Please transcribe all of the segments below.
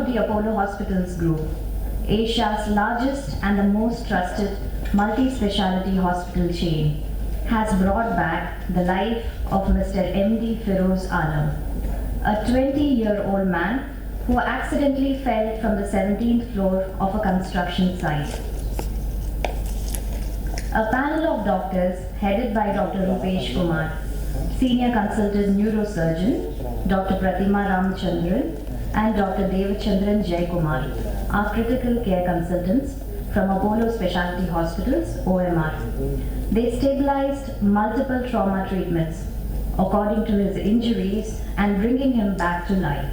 of the Apollo Hospitals Group, Asia's largest and the most trusted multi-speciality hospital chain, has brought back the life of Mr. M.D. Feroz Alam, a 20-year-old man who accidentally fell from the 17th floor of a construction site. A panel of doctors headed by Dr. Rupesh Kumar, Senior Consultant Neurosurgeon, Dr. Pratima Ramachandran, and Dr. Devachandran Jaykumar are critical care consultants from Apollo Speciality Hospitals, OMR. They stabilized multiple trauma treatments according to his injuries and bringing him back to life.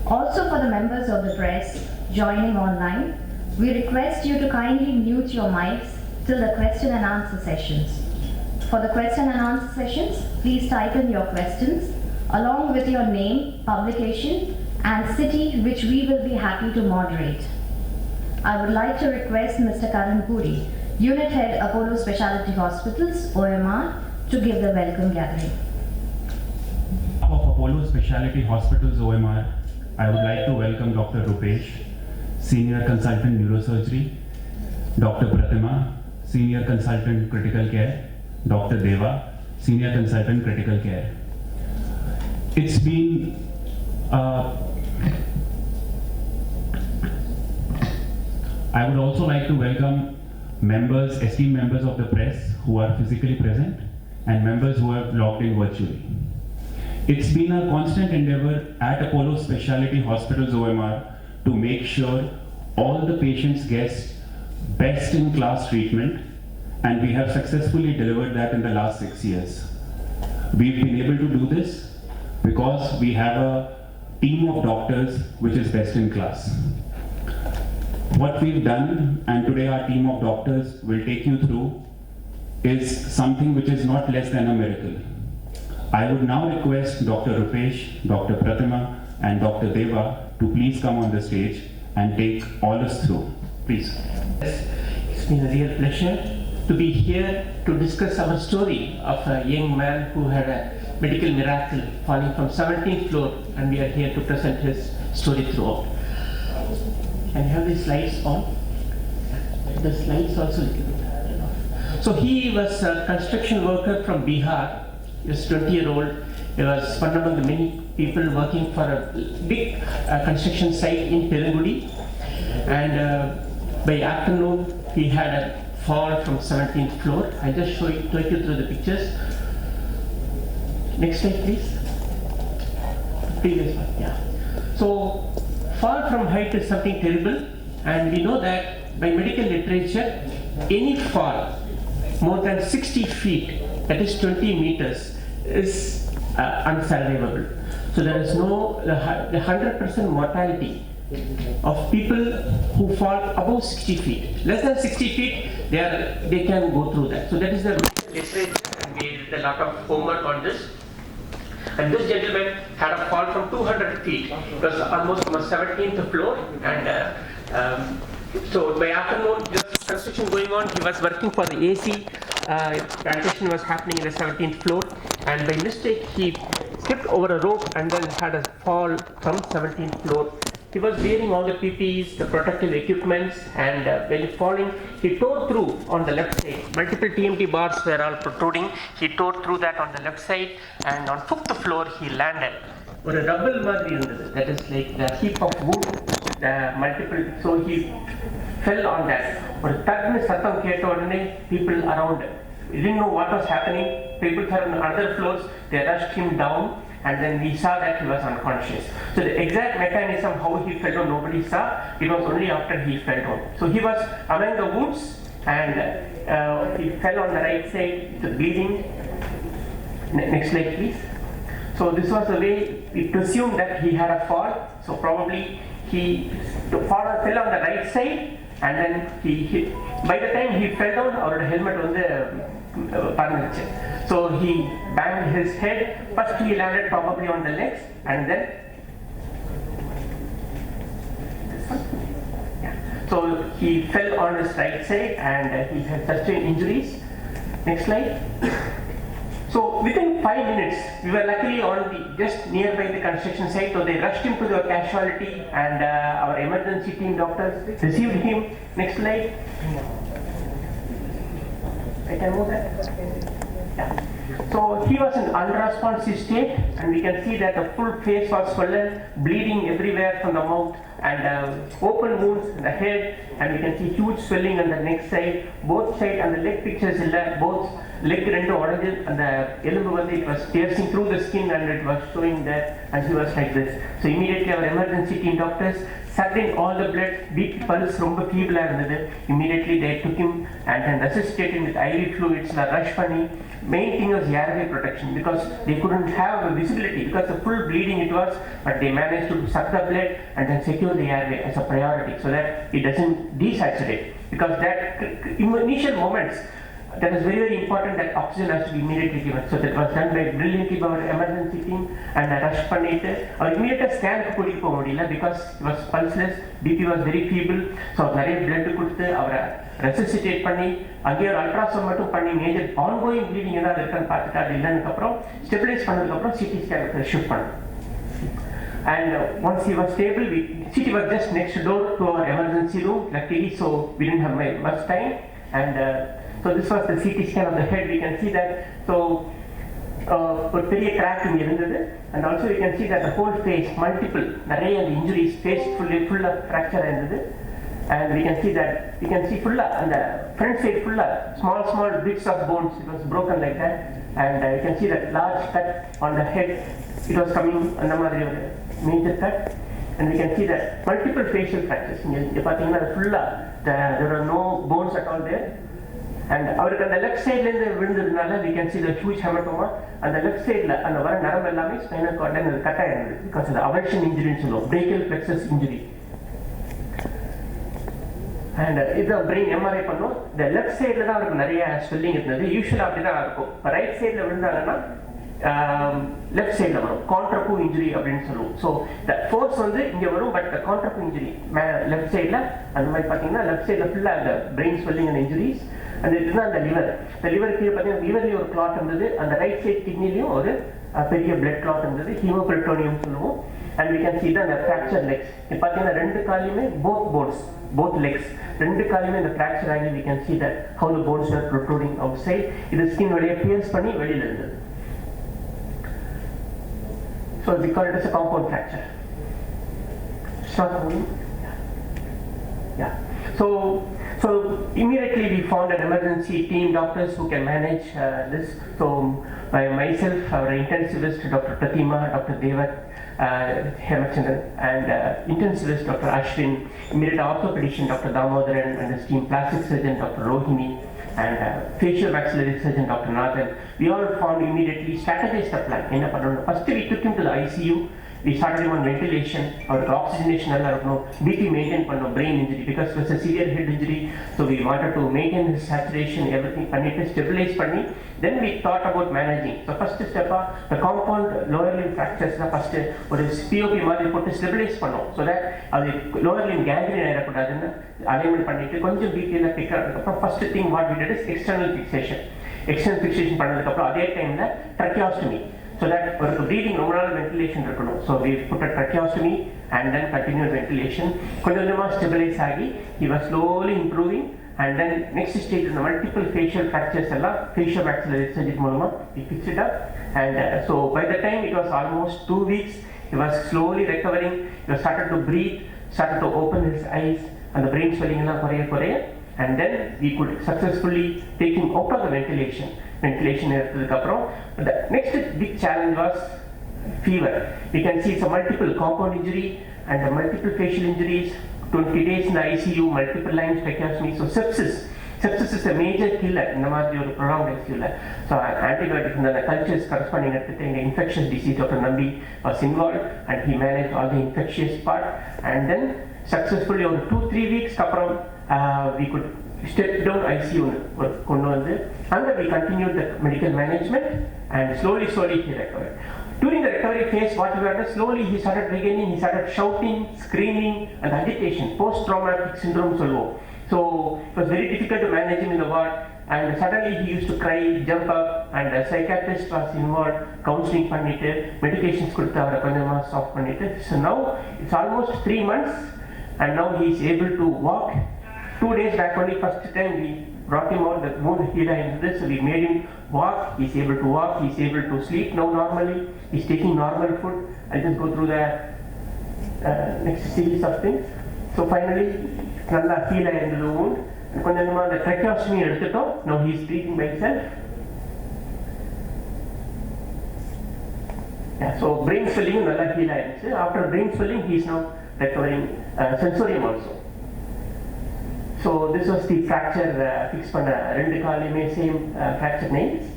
Also, for the members of the press joining online, we request you to kindly mute your mics till the question and answer sessions. For the question and answer sessions, please type in your questions along with your name, publication, and city, which we will be happy to moderate. I would like to request Mr. Karan Puri, Unit Head, Apollo Speciality Hospitals, OMR, to give the welcome gathering. Of Apollo Speciality Hospitals, OMR, I would like to welcome Dr. Rupesh, Senior Consultant Neurosurgery, Dr. Pratima, Senior Consultant Critical Care, Dr. Deva, Senior Consultant Critical Care. It's been I would also like to welcome members, esteemed members of the press who are physically present and members who have logged in virtually. It's been a constant endeavor at Apollo Speciality Hospitals OMR to make sure all the patients get best-in-class treatment, and we have successfully delivered that in the last 6 years. We've been able to do this because we have a team of doctors which is best in class. What we've done, and today our team of doctors will take you through, is something which is not less than a miracle. I would now request Dr. Rupesh, Dr. Pratima, and Dr. Deva to please come on the stage and take all us through. Please. It's been a real pleasure to be here to discuss our story of a young man who had a medical miracle falling from 17th floor, and we are here to present his story throughout. Can you have the slides on? The slides also a little bit. So he was a construction worker from Bihar. He was 20-year-old. He was one among the many people working for a big construction site in Perungudi. And by afternoon, he had a fall from 17th floor. I'll just take you through the pictures. Next slide, please. Previous one, yeah. So, fall from height is something terrible, and we know that by medical literature, any fall more than 60 feet, that is 20 meters, is unsurvivable. So there is no, the 100% mortality of people who fall above 60 feet. Less than 60 feet, they can go through that. So that is the literature, and we did a lot of homework on this. And this gentleman had a fall from 200 feet. It was almost from a 17th floor, and so by afternoon, there was construction going on. He was working for the AC. Transition was happening in the 17th floor, and by mistake he skipped over a rope and then had a fall from 17th floor. He was wearing all the PPEs, the protective equipments, and when falling, he tore through on the left side. Multiple TMT bars were all protruding. He tore through that on the left side, and on 5th floor he landed. Or a rubble மாதிரி இருந்தது, that is like the heap of wood, the multiple. So he fell on that. ஒரு தட்டுன்னு சத்தம் கேட்ட உடனே people around didn't know what was happening. People from other floors, they rushed him down, and then we saw that he was unconscious. So the exact mechanism how he fell down, nobody saw. It was only after he fell down. So he was among the wounds, and he fell on the right side, the bleeding. Next slide, please. So this was the way we presumed that he had a fall. So probably he fell on the right side, and then by the time he fell down, our helmet on the parniche. So he banged his head. First he landed probably on the legs, and then so he fell on his right side, and he had sustained injuries. Next slide. So within 5 minutes, we were luckily on the just nearby the construction site. So they rushed him to the casualty, and our emergency team doctors received him. Next slide. I can move that. Yeah. So he was in unresponsive state, and we can see that the full face was swollen, bleeding everywhere from the mouth, and open wounds in the head, and we can see huge swelling on the neck side, both side, and the leg pictures both leg rendu orange, and the elumbu வந்து it was piercing through the skin, and it was showing that, and he was like this. So immediately our emergency team doctors sucked in all the blood, beat pulse ரொம்ப feeble இருந்தது. Immediately they took him and then resuscitated with IV fluids, rush பண்ணி. Main thing was airway protection, because they couldn't have visibility because the full bleeding it was, but they managed to suck the blood and then secure the airway as a priority so that it doesn't desaturate, because that initial moments, that is very, very important that oxygen has to be immediately given. So that was done by brilliantly by our emergency team, and rush பண்ணிட்டு அவர் immediate ஸ்கேனுக்கு கூட்டிட்டு போக முடியல because he was pulseless, BP was very feeble. So நிறைய blood கொடுத்து அவரை ரெசிசிட்டேட் பண்ணி அங்கேயே ஒரு அல்ட்ராசவுண்ட் மட்டும் பண்ணி மேஜர் ஆன்கோயிங் ப்ளீடிங் ஏதாவது இருக்கான்னு பார்த்துட்டு அது இல்லைன்னு அப்புறம் ஸ்டெபிலைஸ் பண்ணதுக்கப்புறம் சிடி ஸ்கேனுக்கு ஷிஃப்ட் பண்ணோம். And once he was stable, CT was just next door to our emergency room, luckily, so we didn't have much time. And so this was the CT scan of the head. We can see that, so ஒரு பெரிய crack இங்கே இருந்தது, and also we can see that the whole face, multiple, நிறைய injuries, face full of fracture இருந்தது. And we can see full and the front side full small bits of bones, it was broken like that. And you can see that large cut on the head, it was coming அந்த மாதிரி ஒரு major cut. And we can see that multiple facial fractures. இங்க பார்த்தீங்கன்னா ஃபுல்லா there are no bones at all there. And அவருக்கு அந்த left சைட்ல இருந்து விழுந்ததுனால we can see the huge hematoma. அந்த லெஃப்ட் சைட்ல அந்த வர நரம்பு எல்லாமே ஸ்பைனல் கார்ட்ல கட் ஆயிருந்தது, because of the avulsion injury ன்னு சொல்லுவோம், brachial plexus injury. And இது பிரெயின் எம்ஆர்ஐ பண்ணோம். இந்த லெஃப்ட் சைடில் தான் அவருக்கு நிறைய ஸ்வெல்லிங் இருந்தது. யூஸ்வலாக அப்படி தான் இருக்கும். இப்போ ரைட் சைடில் விழுந்தாங்கன்னா லெஃப்ட் சைடில் வரும், கான்ட்ரபூ இன்ஜுரி அப்படின்னு சொல்லுவோம். ஸோ இந்த ஃபோர்ஸ் வந்து இங்கே வரும், பட் கான்ட்ரபூ இன்ஜுரி லெஃப்ட் சைடில் அந்த மாதிரி பார்த்தீங்கன்னா லெஃப்ட் சைடில் ஃபுல்லாக அந்த பிரெயின் ஸ்வெல்லிங் அண்ட் இன்ஜுரிஸ். அந்த இதுதான் அந்த லிவர். இந்த லிவர் கீழே பார்த்தீங்கன்னா லிவர்லேயும் ஒரு கிளாட் இருந்தது, அந்த ரைட் சைட் கிட்னிலையும் ஒரு பெரிய பிளட் கிளாட் இருந்தது, ஹீமோபெரிட்டோனியம் சொல்லுவோம். And we can see the fractured legs. இப்போ பார்த்தீங்கன்னா ரெண்டு காலையுமே both legs, ரெண்டு காலையுமே இந்த fracture ஆகி we can see that how the bones were protruding outside. இது ஸ்கின் வழியாக pierce பண்ணி வெளியில் இருந்தது. So we call it as a compound fracture. Start moving. Yeah. So immediately we found an emergency team doctors who can manage this. So by myself, our intensivist Dr. Pratima, Dr. Devat, Hemachandran, and intensivist Dr. Ashwin, immediate orthopedician Dr. Damodaran, and his team plastic surgeon Dr. Rohini, and facial maxillary surgeon Dr. Nathan. We all found immediately strategized the plan. First we took him to the ICU. We started him on ventilation, or oxygenation, BP maintain பண்ணோம், brain injury, because it was a severe head injury. So we wanted to maintain his saturation, everything, பண்ணிட்டு stabilize பண்ணி. Then we thought about managing. So first step, the compound lower limb fractures, first ஒரு POP மாதிரி போட்டு stabilize பண்ணோம், so that அது lower limb gangrene ஆயிடக்கூடாதுன்னு alignment பண்ணிட்டு கொஞ்சம் BPல pick ஆனதுக்கப்புறம் first thing what we did is external fixation. External fixation பண்ணதுக்கப்புறம் அதே டைம்ல tracheostomy. So that for breathing normal ventilation இருக்கணும். So we put a tracheostomy and then continued ventilation. கொஞ்சமா stabilize ஆகி he was slowly improving, and then next stage in the multiple facial fractures எல்லாம் facial maxillary surgery மூலமா we fixed it up. And so by the time it was almost 2 weeks, he was slowly recovering. He was started to breathe, started to open his eyes, and the brain swelling எல்லாம் குறைய, and then we could successfully take him out of the ventilation எடுத்ததுக்கு அப்புறம் the next big challenge was fever. We can see some multiple compound injury and multiple facial injuries, 20 days in the ICU, multiple lines tracheostomy. So sepsis is a major killer in the மாதிரி ஒரு prolonged ICU. So antibiotics and the cultures corresponding எடுத்துட்டு இந்த infectious disease Dr. Nambi was involved, and he managed all the infectious part. And then successfully over 2-3 weeks அப்புறம் we could step down ICU கொண்டு வந்து, and we continued the medical management, and slowly he recovered. During the recovery phase, what we had, slowly he started regaining, he started shouting, screaming, and agitation, post-traumatic syndrome சொல்லுவோம். So it was very difficult to manage him in the ward. and suddenly he used to cry, jump up, and a psychiatrist was involved, counseling பண்ணிட்டு medications கொடுத்து அவரை கொஞ்சமா stop பண்ணிட்டு. So now it's almost 3 months and now he is able to walk. 2 days back only, first time we brought him out, the wound healed into this, so we made him walk. He's able to walk, he's able to sleep now normally, he's taking normal food. I'll just go through the next series of things. So finally நல்லா heal into the wound. கொஞ்சமா அந்த tracheostomy எடுத்துட்டோம். Now he is breathing by himself. Yeah, so brain swelling நல்லா heal ஆயிடுச்சு. After brain swelling he is now recovering sensorium also. So this was the fracture fix பண்ண ரெண்டு காலையுமே same fracture nails.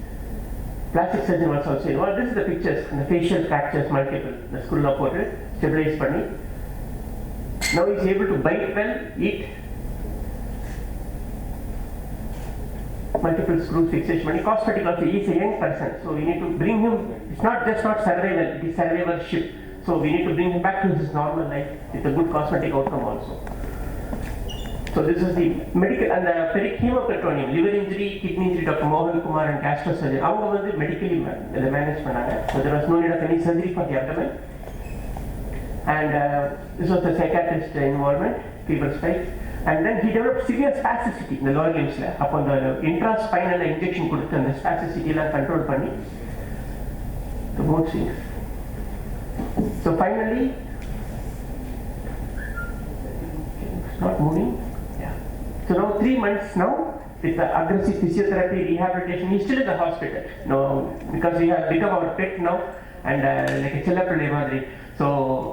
Plastic surgeon was also involved. This is the pictures, the facial fractures multiple. The skull reported, stabilized பண்ணி. Now he is able to bite well, eat. Multiple screws fixation money. Cosmetic also, he is a young person, so we need to bring him. It's not survival; it is survivorship. So we need to bring him back to his normal life with a good cosmetic outcome also. So this is the medical and the hemoperitoneum, liver injury, kidney injury. Dr. Mohan Kumar and gastrosurgeon. அவங்க வந்து medically manage பண்ணாங்க. So there was no need of any surgery for the abdomen. And this was the psychiatrist involvement, fever spikes. And then he developed severe spasticity in the lower limbs. Upon the intraspinal injection கொடுத்து அந்த spasticity எல்லாம் control பண்ணி the mood swings. So finally, it's not moving. Yeah. So now 3 months now with the aggressive physiotherapy, rehabilitation, he's still in the hospital. No, because we have become our pet now and like a chillapalli madri. So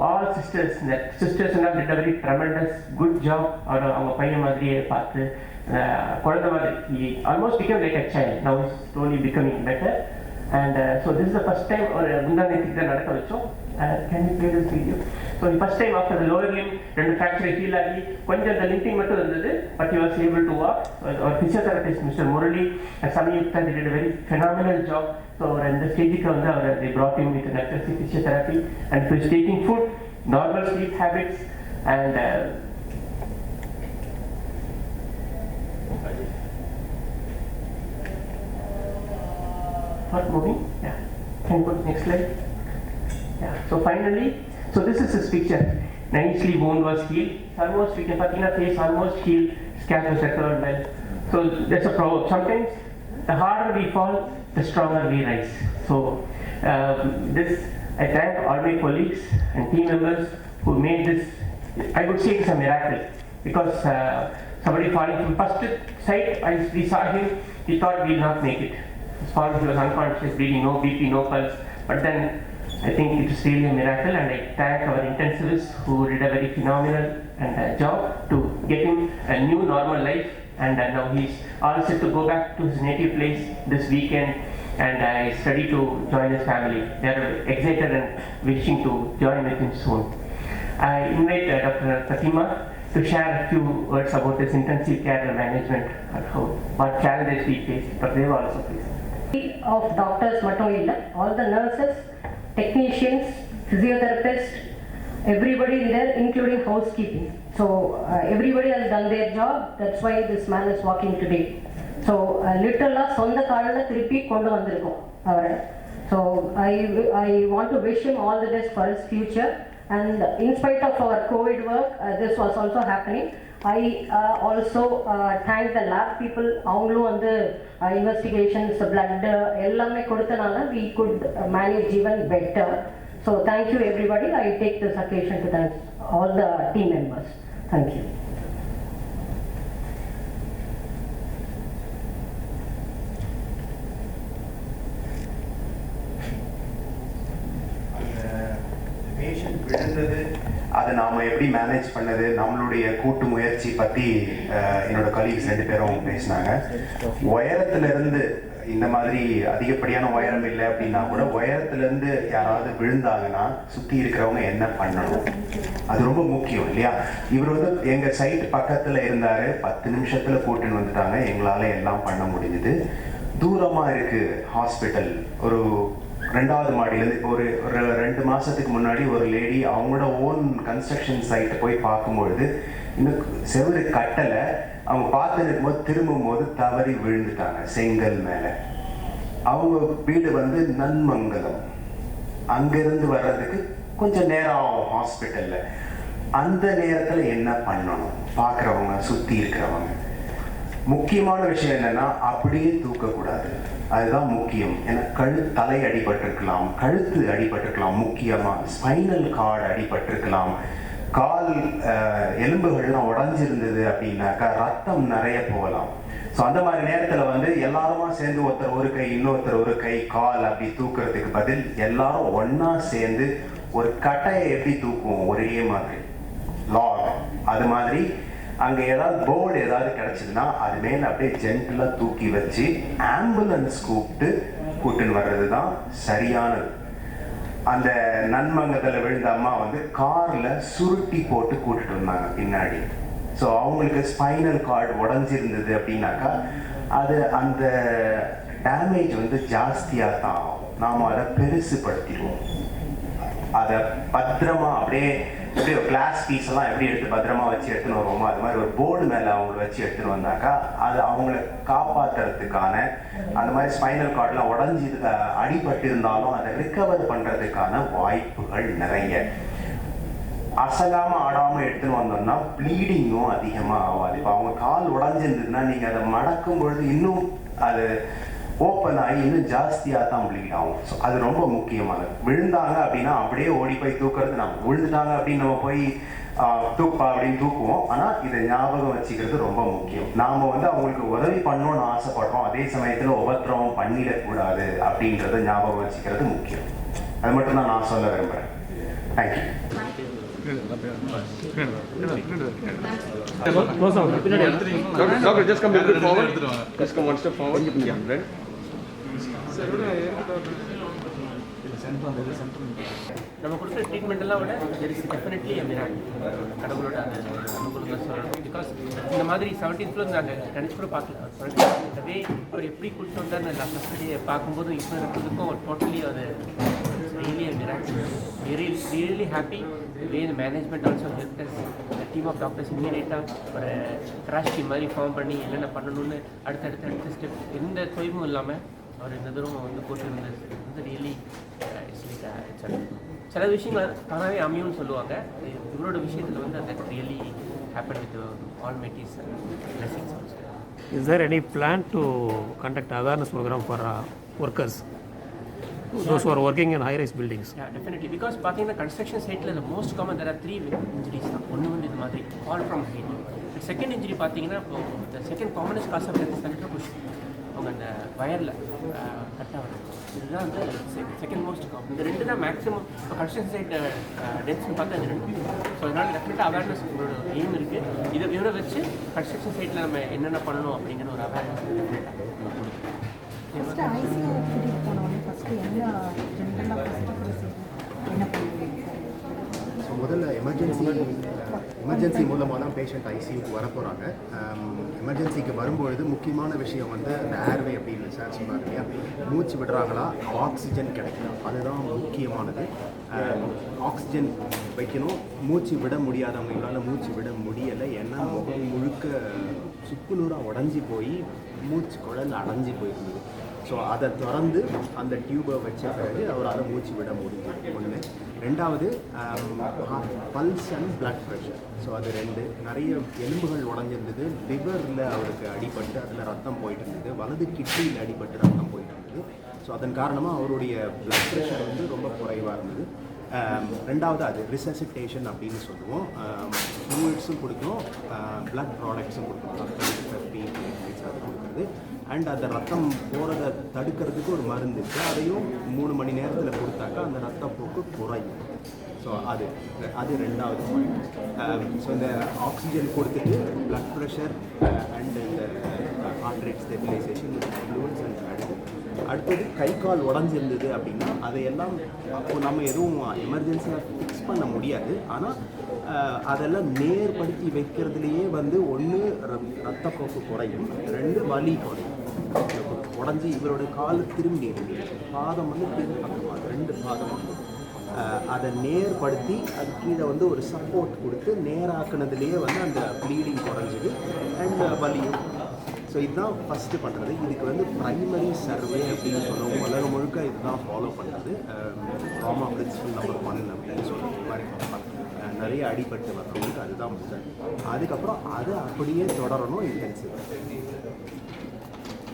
all sisters and all did a very tremendous good job. அவங்க பையன் மாதிரியே பார்த்து குழந்தை மாதிரி he almost became like a child. Now he's slowly becoming better. And so this is the first time முந்தானேத்திக்கு தான் நடக்க வச்சோம். Can you play this video? So the first time after the lower limb ரெண்டு fracture heal ஆகி கொஞ்சம் the limping மட்டும் இருந்தது, but he was able to walk. Our physiotherapist Mr. Murali and Samyukta, they did a very phenomenal job. So in the stage they brought him with an aggressive physiotherapy and he was taking food, normal sleep habits, and not moving. Yeah, can you put next slide? Yeah. So finally, so this is his picture. Nicely wound was healed. Almost we can face almost healed. Scalp was recovered well. So there's a problem. Sometimes the harder we fall, the stronger we rise. So this, I thank all my colleagues and team members who made this. I would say it's a miracle because somebody falling from first sight, we saw him, we thought we will not make it. His fall, he was unconscious, bleeding, no BP, no pulse. But then I think it is really a miracle, and I thank our intensivists who did a very phenomenal job to get him a new normal life. And now he's all set to go back to his native place this weekend, and he's ready to join his family. They are excited and wishing to join with him soon. I invite Dr. Fatima to share a few words about this intensive care management and what challenges we face. Dr. Deva also, please. Of doctors மட்டும் இல்லை, all the nurses, technicians, physiotherapists, everybody in there, including housekeeping. So everybody has done their job. That's why this man is walking today. So literally சொந்த காலில் திருப்பி கொண்டு வந்திருக்கோம் அவரை. So I want to wish him all the best for his future. And in spite of our COVID work, this was also happening. I also thank the lab people. அவங்களும் வந்து investigations, blood எல்லாமே கொடுத்தனால we could manage even better. So thank you everybody. I take this occasion to thank all the team members. Thank you. Patient விழுந்தது, அதை நாம் எப்படி manage பண்ணது, நம்மளுடைய கூட்டு முயற்சி பற்றி என்னோட கலீக்ஸ் 2 பேரும் பேசினாங்க. உயரத்துலேருந்து இந்த மாதிரி அதிகப்படியான உயரம் இல்லை அப்படின்னா கூட உயரத்துலேருந்து யாராவது விழுந்தாங்கன்னா சுற்றி இருக்கிறவங்க என்ன பண்ணணும், அது ரொம்ப முக்கியம் இல்லையா? இவர் வந்து எங்கள் சைட் பக்கத்தில் இருந்தார், 10 நிமிஷத்தில் கூட்டின்னு வந்துட்டாங்க, எங்களால் எல்லாம் பண்ண முடிஞ்சுது. தூரமாக இருக்குது ஹாஸ்பிட்டல், ஒரு 2வது மாடியிலேருந்து ஒரு 2 மாதத்துக்கு முன்னாடி ஒரு லேடி அவங்களோட ஓன் கன்ஸ்ட்ரக்ஷன் சைட்டை போய் பார்க்கும்பொழுது இன்னும் செவரு கட்டலை. அவங்க பார்த்து இருக்கும்போது திரும்பும் போது தவறி விழுந்துட்டாங்க செங்கல் மேலே. அவங்க வீடு வந்து நன்மங்கலம், அங்கிருந்து வர்றதுக்கு கொஞ்சம் நேரம் ஆகும் ஹாஸ்பிட்டல்ல. அந்த நேரத்தில் என்ன பண்ணணும் பார்க்குறவங்க சுற்றி இருக்கிறவங்க? முக்கியமான விஷயம் என்னன்னா அப்படியே தூக்கக்கூடாது, அதுதான் முக்கியம். ஏன்னா தலை அடிபட்டிருக்கலாம், கழுத்து அடிபட்டிருக்கலாம், முக்கியமாக ஸ்பைனல் கார்டு அடிபட்டிருக்கலாம், கால் எலும்புகள்லாம் உடஞ்சிருந்தது அப்படின்னாக்கா ரத்தம் நிறைய போகலாம். ஸோ அந்த மாதிரி நேரத்தில் வந்து எல்லாருமா சேர்ந்து ஒருத்தர் ஒரு கை இன்னொருத்தர் ஒரு கை கால் அப்படி தூக்குறதுக்கு பதில் எல்லாரும் ஒன்றா சேர்ந்து ஒரு கட்டையை எப்படி தூக்குவோம் ஒரே மாதிரி லாக், அது மாதிரி அங்கே ஏதாவது போர்டு ஏதாவது கிடச்சிதுன்னா அது மேலே அப்படியே ஜென்டிலாக தூக்கி வச்சு ஆம்புலன்ஸ் கூப்பிட்டுன்னு வர்றது தான் சரியானது. அந்த நன்மங்கத்தில் விழுந்த அம்மா வந்து காரில் சுருட்டி போட்டு கூட்டிட்டு வந்தாங்க பின்னாடி. ஸோ அவங்களுக்கு ஸ்பைனல் கார்டு உடஞ்சிருந்தது அப்படின்னாக்கா அது அந்த டேமேஜ் வந்து ஜாஸ்தியாக தான் ஆகும். நாம் அதை பெருசுப்படுத்திடுவோம். அதை பத்திரமா அப்படியே கிளாஸ் பீஸ் எல்லாம் எப்படி எடுத்து பத்திரமா வச்சு எடுத்துன்னு வருவோமோ அது மாதிரி ஒரு போர்டு மேலே அவங்கள வச்சு எடுத்துன்னு வந்தாக்கா அது அவங்கள காப்பாற்றுறதுக்கான அந்த மாதிரி ஸ்பைனல் கார்டெலாம் உடஞ்சி அடிபட்டு இருந்தாலும் அதை ரிக்கவர் பண்ணுறதுக்கான வாய்ப்புகள் நிறைய. அசலாமல் ஆடாமல் எடுத்துன்னு வந்தோம்னா ப்ளீடிங்கும் அதிகமாக ஆகாது. இப்போ அவங்க கால் உடஞ்சிருந்ததுன்னா நீங்கள் அதை மடக்கும் பொழுது இன்னும் அது ஓப்பன் ஆகி இன்னும் ஜாஸ்தியாக தான் ப்ளீட் ஆகும். ஸோ அது ரொம்ப முக்கியமானது. விழுந்தாங்க அப்படின்னா அப்படியே ஓடி போய் தூக்குறது, நம்ம விழுந்துட்டாங்க அப்படின்னு நம்ம போய் தூப்பா அப்படின்னு தூக்குவோம். ஆனால் இதை ஞாபகம் வச்சுக்கிறது ரொம்ப முக்கியம். நாம் வந்து அவங்களுக்கு உதவி பண்ணணும்னு ஆசைப்படுறோம், அதே சமயத்தில் உபத்திரவம் பண்ணிடக்கூடாது அப்படின்றத ஞாபகம் வச்சுக்கிறது முக்கியம். அது மட்டும் தான் நான் சொல்ல விரும்புகிறேன். Thank you. Doctor, just come a bit forward. Just come one step forward. Yeah, right. நம்ம கொடுக்குற ட்ரீட்மெண்ட் எல்லாம் விட there is definitely a miracle. கடவுளோட அனுகூலம் சொல்லணும். பிகாஸ் இந்த மாதிரி 17th floor நாங்கள் நினச்சி கூட பார்க்கல. அதே அவர் எப்படி கூப்பிட்டு வந்தார் நான் லாஸ்ட் டே பார்க்கும்போது இப்போ இருக்கிறதுக்கும் டோட்டலி அது really a miracle. Really happy. The way the management also helped us. The team of doctors immediately ஒரு கிராஷ் டீம் மாதிரி ஃபார்ம் பண்ணி என்னென்ன பண்ணணும்னு அடுத்த ஸ்டெப் எந்த தொய்வும் இல்லாமல் அவர் இந்த தூரம் வந்து போட்டுருந்தது வந்து ரியலி இட்ஸ் லைக் சில விஷயங்கள் தானாகவே அமையும்னு சொல்லுவாங்க. இவரோட விஷயத்தில் வந்து அது really happen with almighty's blessings also. Is there any plan to conduct awareness program for workers, those who are working in high-rise buildings? Yeah, definitely. Because பார்த்தீங்கன்னா கன்ஸ்ட்ரக்ஷன் சைட்டில் the most common there are 3 injuries தான். ஒன்று வந்து இது மாதிரி fall from height. Second injury பார்த்தீங்கன்னா இப்போ the second commonest cause of death is electrocution. அவங்க அந்த வயரில் கட் ஆகுது. இதுதான் வந்து செகண்ட் மோஸ்ட் காமன். இந்த ரெண்டு தான் மேக்ஸிமம் இப்போ கன்ஸ்ட்ரக்ஷன் சைட் டெத்ஸ்னு பார்த்தா இந்த ரெண்டு. ஸோ அதனால் டெஃபினட்டாக அவேர்னஸ் உங்களோட எய்ம் இருக்குது. இதை வச்சு கன்ஸ்ட்ரக்ஷன் சைட்டில் நம்ம என்னென்ன பண்ணணும் அப்படிங்கிற ஒரு அவேர்னஸ் டெஃபினட்டாக நம்ம கொடுக்கணும். ஃபஸ்ட்டு ஐசியூ கூட்டிகிட்டு போனோடனே ஃபஸ்ட்டு என்ன ஜென்ரலாக என்ன பண்ணுவீங்க? ஸோ முதல்ல எமர்ஜென்சி மூலமாக தான் பேஷண்ட் ஐசியூக்கு வர போகிறாங்க. எமர்ஜென்சிக்கு வரும்பொழுது முக்கியமான விஷயம் வந்து அந்த ஏர்வே அப்படின்னு சார் சொன்னாங்க இல்லையா, மூச்சு விடுறாங்களா, ஆக்சிஜன் கிடைக்குதா, அதுதான் முக்கியமானது. ஆக்சிஜன் வைக்கணும். மூச்சு விட முடியாதவங்க இவரால் மூச்சு விட முடியலை, ஏன்னா முகம் முழுக்க சுக்குநூறாக உடஞ்சி போய் மூச்சு குழல் அடைஞ்சி போயிருந்தது. ஸோ அதை திறந்து அந்த டியூபை வச்ச பிறகு அவரால் மூச்சு விட முடியும். ஒன்று. ரெண்டாவது pulse and blood pressure. So அது ரெண்டு. நிறைய எலும்புகள் உடஞ்சிருந்தது. லிவரில் அவருக்கு அடிபட்டு அதில் ரத்தம் போயிட்டு இருந்தது. வலது கிட்னியில் அடிபட்டு ரத்தம் போயிட்டு இருந்தது. ஸோ அதன் காரணமாக அவருடைய பிளட் ப்ரெஷர் வந்து ரொம்ப குறைவாக இருந்தது. ரெண்டாவது அது ரிசசிட்டேஷன் அப்படின்னு சொல்லுவோம். ஃப்ளூயிட்ஸும் கொடுக்கணும், பிளட் ப்ராடக்ட்ஸும் கொடுக்கணும். அது கொடுக்குறது. அண்ட் அந்த ரத்தம் போகிறத தடுக்கிறதுக்கு ஒரு மருந்து இருக்குது. அதையும் 3 மணி நேரத்தில் கொடுத்தாக்கா அந்த ரத்தப்போக்கு குறையும். ஸோ அது ரெண்டாவது பாயிண்ட். ஸோ இந்த ஆக்சிஜன் கொடுத்துட்டு பிளட் ப்ரெஷர் அண்ட் இந்த heart rate stabilisation fluids and அடுத்தது கை கால் உடஞ்சிருந்தது அப்படின்னா அதையெல்லாம் அப்போ நம்ம எதுவும் எமர்ஜென்சியாக ஃபிக்ஸ் பண்ண முடியாது. ஆனால் அதெல்லாம் நேர்படுத்தி வைக்கிறதுலையே வந்து ஒன்று ரத்தப்போக்கு குறையும், 2 வலி குறையும். உடஞ்சி இவரோட கால் திரும்பி பாதம் வந்து திரும்பி பக்கமாக 2 பாதம் வந்து அதை நேர்படுத்தி அது கீழே வந்து ஒரு சப்போர்ட் கொடுத்து நேராக்குனதுலேயே வந்து அந்த ப்ளீடிங் குறைஞ்சிது அண்ட் வலியும். ஸோ இதுதான் ஃபஸ்ட்டு பண்ணுறது. இதுக்கு வந்து ப்ரைமரி சர்வே அப்படின்னு சொல்லுவோம். உலகம் முழுக்க இதுதான் ஃபாலோ பண்ணுறது. ட்ராமா பிரின்சிபல் நம்பர் 1 அப்படின்னு சொல்லுவோம். இந்த மாதிரி நிறைய அடிபட்டு வர்றவங்களுக்கு அதுதான் முதல். அதுக்கப்புறம் அது அப்படியே தொடரணும் இன்டென்சிவ்.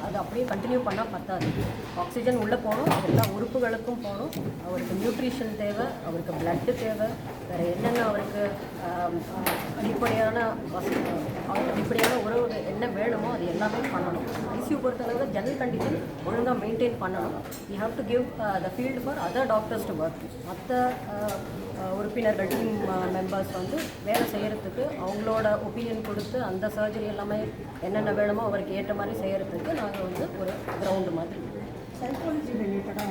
அது அப்படியே கண்டினியூ பண்ணால் பத்தாது. ஆக்சிஜன் உள்ளே போகணும், எல்லா உறுப்புகளுக்கும் போகணும். அவருக்கு நியூட்ரிஷன் தேவை, அவருக்கு பிளட்டு தேவை, வேறு என்னென்ன அவருக்கு அடிப்படையான உறவு என்ன வேணுமோ அது எல்லாமே பண்ணணும். ஐசியூ பொறுத்தளவு ஜெனரல் கண்டிஷன் ஒழுங்காக மெயின்டைன் பண்ணணும். You have to give the field for other doctors to work. மற்ற உறுப்பினர்கள் டீம் மெம்பர்ஸ் வந்து வேலை செய்கிறதுக்கு அவங்களோட ஒப்பீனியன் கொடுத்து அந்த சர்ஜரி எல்லாமே என்னென்ன வேணுமோ அவருக்கு ஏற்ற மாதிரி செய்கிறதுக்கு நாங்கள் வந்து ஒரு கிரவுண்டு மாதிரி. சைக்காலஜி ரிலேட்டடாக